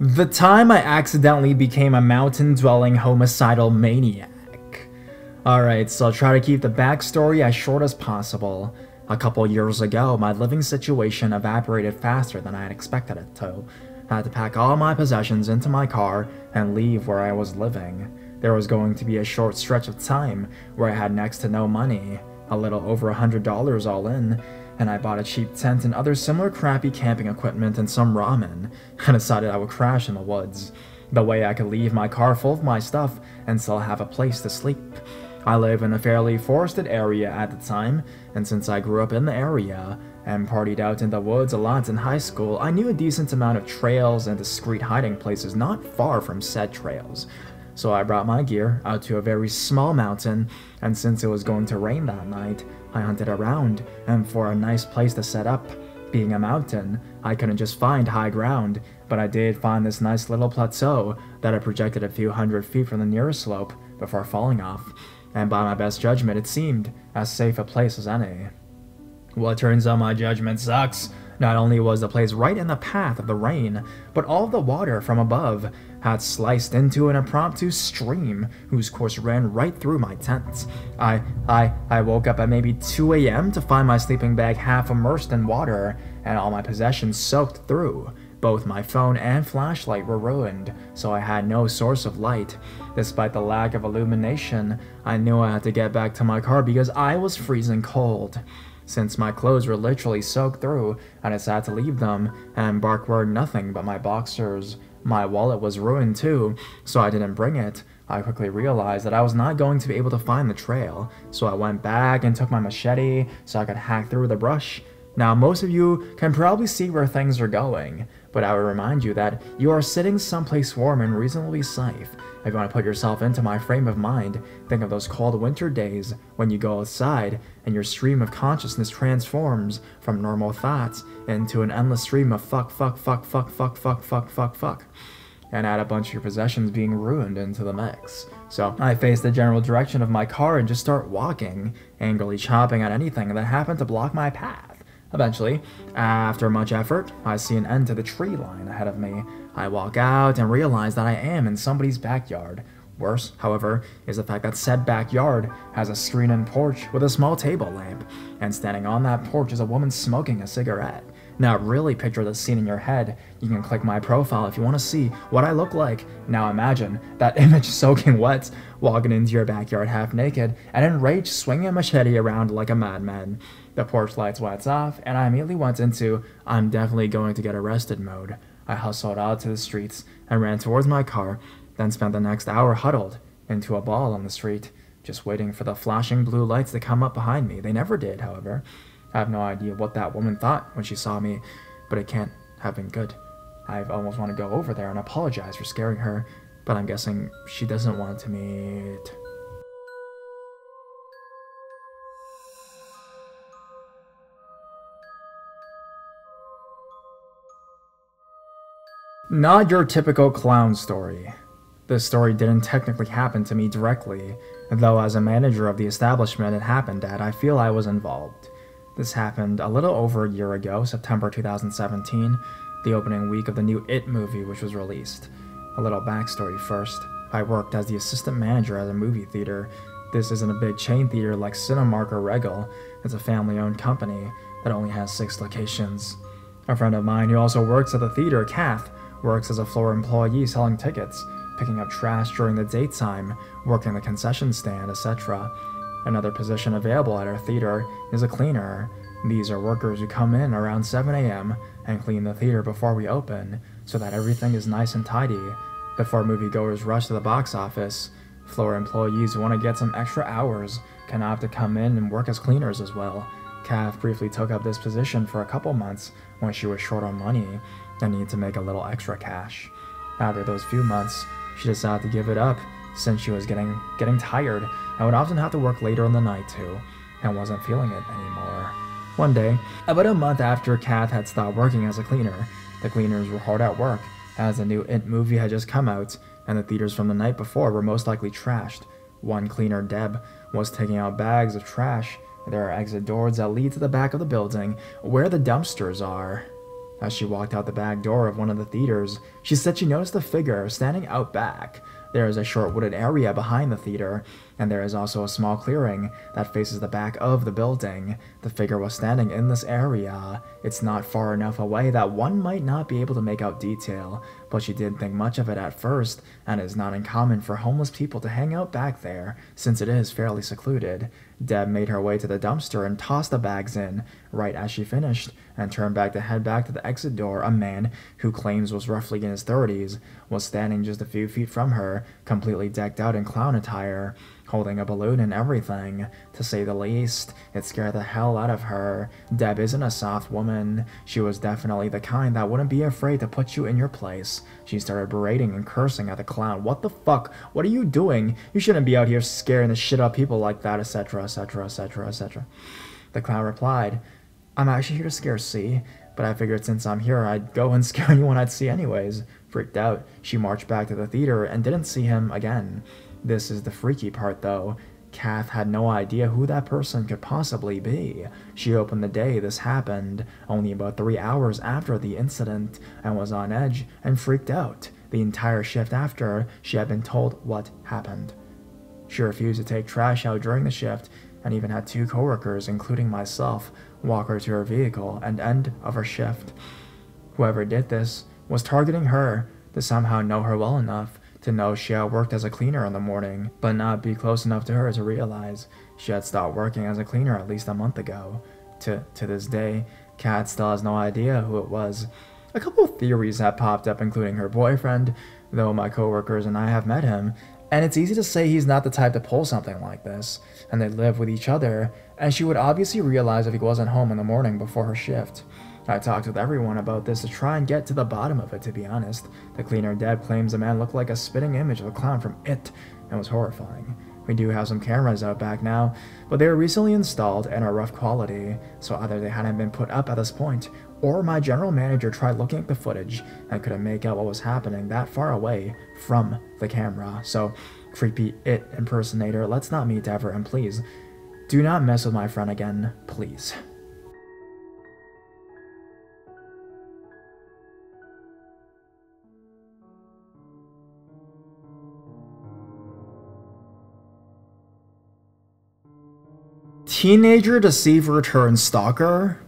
The time I accidentally became a mountain-dwelling homicidal maniac. Alright, so I'll try to keep the backstory as short as possible. A couple years ago, my living situation evaporated faster than I had expected it to. I had to pack all my possessions into my car and leave where I was living. There was going to be a short stretch of time where I had next to no money, a little over $100 all in, and I bought a cheap tent and other similar crappy camping equipment and some ramen, and decided I would crash in the woods. The way I could leave my car full of my stuff and still have a place to sleep. I live in a fairly forested area at the time, and since I grew up in the area and partied out in the woods a lot in high school, I knew a decent amount of trails and discreet hiding places not far from said trails. So I brought my gear out to a very small mountain, and since it was going to rain that night, I hunted around, and for a nice place to set up. Being a mountain, I couldn't just find high ground, but I did find this nice little plateau that had projected a few hundred feet from the nearest slope before falling off, and by my best judgment it seemed as safe a place as any. Well, it turns out my judgment sucks. Not only was the place right in the path of the rain, but all of the water from above had sliced into an impromptu stream whose course ran right through my tent. I woke up at maybe 2 a.m. to find my sleeping bag half immersed in water and all my possessions soaked through. Both my phone and flashlight were ruined, so I had no source of light. Despite the lack of illumination, I knew I had to get back to my car because I was freezing cold. Since my clothes were literally soaked through, I decided to leave them and embark wearing nothing but my boxers. My wallet was ruined too, so I didn't bring it. I quickly realized that I was not going to be able to find the trail, so I went back and took my machete so I could hack through the brush. Now, most of you can probably see where things are going, but I would remind you that you are sitting someplace warm and reasonably safe. If you want to put yourself into my frame of mind, think of those cold winter days when you go outside and your stream of consciousness transforms from normal thoughts into an endless stream of fuck, and add a bunch of your possessions being ruined into the mix. So I face the general direction of my car and just start walking, angrily chopping at anything that happened to block my path. Eventually, after much effort, I see an end to the tree line ahead of me. I walk out and realize that I am in somebody's backyard. Worse, however, is the fact that said backyard has a screen-in porch with a small table lamp, and standing on that porch is a woman smoking a cigarette. Now really picture this scene in your head. You can click my profile if you want to see what I look like. Now imagine that image soaking wet, walking into your backyard half naked, and enraged swinging a machete around like a madman. The porch lights went off, and I immediately went into I'm definitely going to get arrested mode. I hustled out to the streets and ran towards my car, then spent the next hour huddled into a ball on the street, just waiting for the flashing blue lights to come up behind me. They never did, however. I have no idea what that woman thought when she saw me, but it can't have been good. I almost want to go over there and apologize for scaring her, but I'm guessing she doesn't want to meet. Not your typical clown story. This story didn't technically happen to me directly, though as a manager of the establishment it happened at, I feel I was involved. This happened a little over a year ago, September 2017, the opening week of the new It movie which was released. A little backstory first. I worked as the assistant manager at a movie theater. This isn't a big chain theater like Cinemark or Regal. It's a family-owned company that only has 6 locations. A friend of mine who also works at the theater, Kath, works as a floor employee selling tickets, picking up trash during the daytime, working the concession stand, etc. Another position available at our theater is a cleaner. These are workers who come in around 7 a.m. and clean the theater before we open, so that everything is nice and tidy. Before moviegoers rush to the box office, floor employees who want to get some extra hours can opt to come in and work as cleaners as well. Kath briefly took up this position for a couple months when she was short on money and needed to make a little extra cash. After those few months, she decided to give it up since she was getting tired and would often have to work later in the night too, and wasn't feeling it anymore. One day, about a month after Kath had stopped working as a cleaner, the cleaners were hard at work as the new It movie had just come out, and the theaters from the night before were most likely trashed. One cleaner, Deb, was taking out bags of trash. There are exit doors that lead to the back of the building, where the dumpsters are. As she walked out the back door of one of the theaters, she said she noticed a figure standing out back. There is a short wooded area behind the theater, and there is also a small clearing that faces the back of the building. The figure was standing in this area. It's not far enough away that one might not be able to make out detail, but she didn't think much of it at first, and it is not uncommon for homeless people to hang out back there, since it is fairly secluded. Deb made her way to the dumpster and tossed the bags in. Right as she finished, and turned back to head back to the exit door, a man, who claims was roughly in his 30s, was standing just a few feet from her, completely decked out in clown attire, holding a balloon and everything. To say the least, it scared the hell out of her. Deb isn't a soft woman. She was definitely the kind that wouldn't be afraid to put you in your place. She started berating and cursing at the clown. "What the fuck? What are you doing? You shouldn't be out here scaring the shit out of people like that, etc, etc, etc, etc." The clown replied, "I'm actually here to scare C, but I figured since I'm here, I'd go and scare anyone I'd see anyways." Freaked out, she marched back to the theater and didn't see him again. This is the freaky part, though. Kath had no idea who that person could possibly be. She opened the day this happened, only about 3 hours after the incident, and was on edge and freaked out. The entire shift after, she had been told what happened. She refused to take trash out during the shift, and even had 2 coworkers, including myself, walk her to her vehicle and end of her shift. Whoever did this was targeting her to somehow know her well enough to know she had worked as a cleaner in the morning, but not be close enough to her to realize she had stopped working as a cleaner at least a month ago. To this day, Kat still has no idea who it was. A couple of theories have popped up, including her boyfriend, though my coworkers and I have met him, and it's easy to say he's not the type to pull something like this, and they live with each other, and she would obviously realize if he wasn't home in the morning before her shift. I talked with everyone about this to try and get to the bottom of it, to be honest. The cleaner Deb claims the man looked like a spitting image of a clown from It, and was horrifying. We do have some cameras out back now, but they were recently installed and are rough quality, so either they hadn't been put up at this point, or my general manager tried looking at the footage and couldn't make out what was happening that far away from the camera. So, creepy It impersonator, let's not meet ever, and please, do not mess with my friend again, please. Teenager deceiver turned stalker?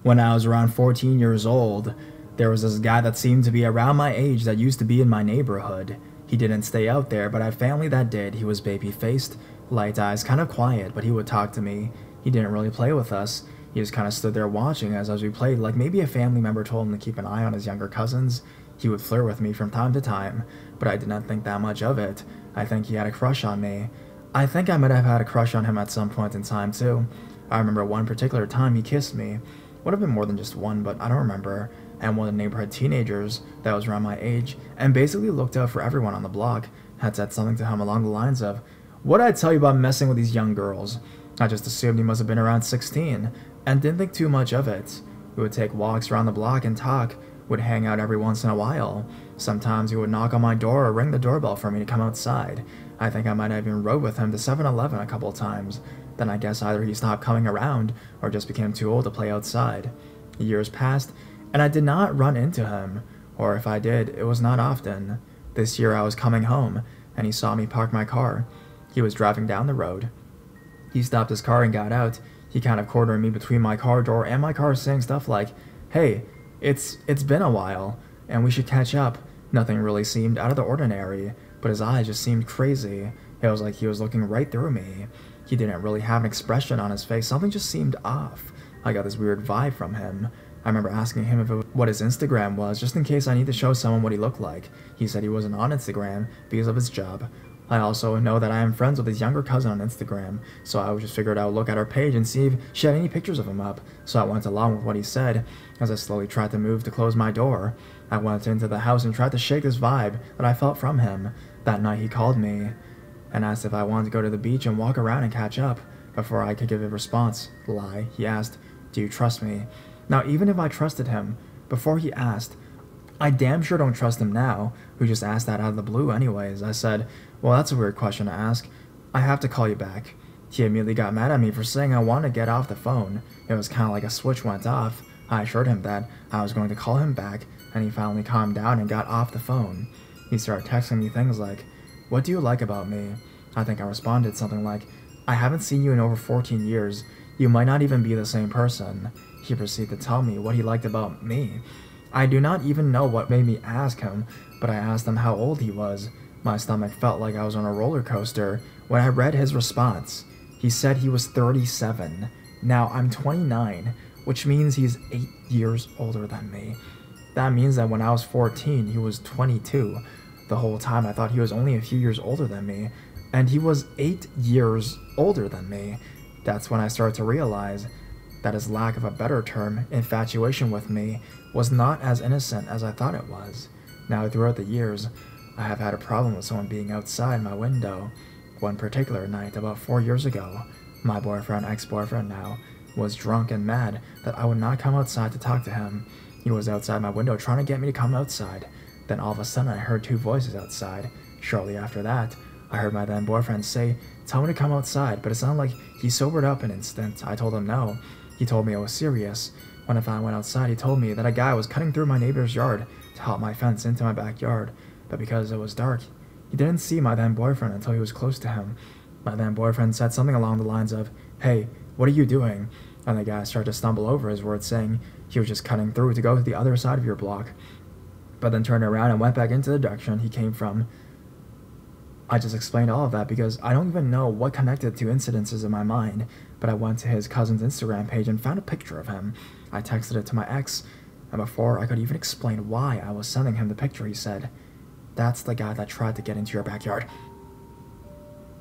When I was around 14 years old, there was this guy that seemed to be around my age that used to be in my neighborhood. He didn't stay out there, but I had family that did. He was baby-faced, light eyes, kind of quiet, but he would talk to me. He didn't really play with us. He just kind of stood there watching as we played, like maybe a family member told him to keep an eye on his younger cousins. He would flirt with me from time to time, but I did not think that much of it. I think he had a crush on me. I think I might have had a crush on him at some point in time, too. I remember one particular time he kissed me. Would have been more than just one, but I don't remember. And one of the neighborhood teenagers that was around my age, and basically looked out for everyone on the block, had said something to him along the lines of, "What did I tell you about messing with these young girls?" I just assumed he must have been around 16, and didn't think too much of it. We would take walks around the block and talk, would hang out every once in a while. Sometimes he would knock on my door or ring the doorbell for me to come outside. I think I might have even rode with him to 7-Eleven a couple of times. Then I guess either he stopped coming around or just became too old to play outside. Years passed, and I did not run into him, or if I did, it was not often. This year I was coming home, and he saw me park my car. He was driving down the road. He stopped his car and got out. He kind of cornered me between my car door and my car, saying stuff like, "Hey, it's been a while, and we should catch up." Nothing really seemed out of the ordinary, but his eyes just seemed crazy. It was like he was looking right through me. He didn't really have an expression on his face. Something just seemed off. I got this weird vibe from him. I remember asking him what his Instagram was, just in case I need to show someone what he looked like. He said he wasn't on Instagram because of his job. I also know that I am friends with his younger cousin on Instagram, so I just figured I would look at her page and see if she had any pictures of him up, so I went along with what he said. As I slowly tried to move to close my door, I went into the house and tried to shake this vibe that I felt from him. That night he called me and asked if I wanted to go to the beach and walk around and catch up. Before I could give a response, lie, he asked, "Do you trust me?" Now, even if I trusted him before he asked, I damn sure don't trust him now, who just asked that out of the blue anyways. I said, "Well, that's a weird question to ask. I have to call you back." He immediately got mad at me for saying I wanted to get off the phone. It was kind of like a switch went off. I assured him that I was going to call him back, and he finally calmed down and got off the phone. He started texting me things like, "What do you like about me?" I think I responded something like, "I haven't seen you in over 14 years. You might not even be the same person." He proceeded to tell me what he liked about me. I do not even know what made me ask him, but I asked him how old he was. My stomach felt like I was on a roller coaster when I read his response. He said he was 37. Now I'm 29, which means he's 8 years older than me. That means that when I was 14, he was 22. The whole time I thought he was only a few years older than me, and he was 8 years older than me. That's when I started to realize that his lack of a better term, infatuation with me, was not as innocent as I thought it was. Now, throughout the years, I have had a problem with someone being outside my window. One particular night, about 4 years ago, my boyfriend, ex-boyfriend now, was drunk and mad that I would not come outside to talk to him. He was outside my window trying to get me to come outside. Then all of a sudden I heard 2 voices outside. Shortly after that, I heard my then boyfriend say, "Tell me to come outside," but it sounded like he sobered up an instant. I told him no. He told me I was serious. When I finally went outside, he told me that a guy was cutting through my neighbor's yard to help my fence into my backyard, but because it was dark, he didn't see my then boyfriend until he was close to him. My then boyfriend said something along the lines of, "Hey, what are you doing?" And the guy started to stumble over his words, saying he was just cutting through to go to the other side of your block, but then turned around and went back into the direction he came from. I just explained all of that because I don't even know what connected to incidences in my mind, but I went to his cousin's Instagram page and found a picture of him. I texted it to my ex, and before I could even explain why I was sending him the picture, he said, "That's the guy that tried to get into your backyard."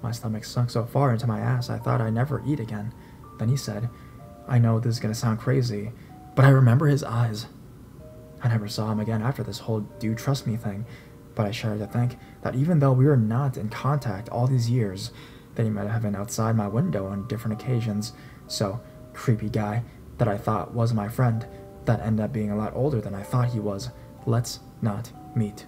My stomach sunk so far into my ass I thought I'd never eat again. Then he said, "I know this is gonna sound crazy, but I remember his eyes." I never saw him again after this whole "do you trust me" thing, but I shudder to think that even though we were not in contact all these years, that he might have been outside my window on different occasions. So, creepy guy that I thought was my friend, that ended up being a lot older than I thought he was. Let's not meet.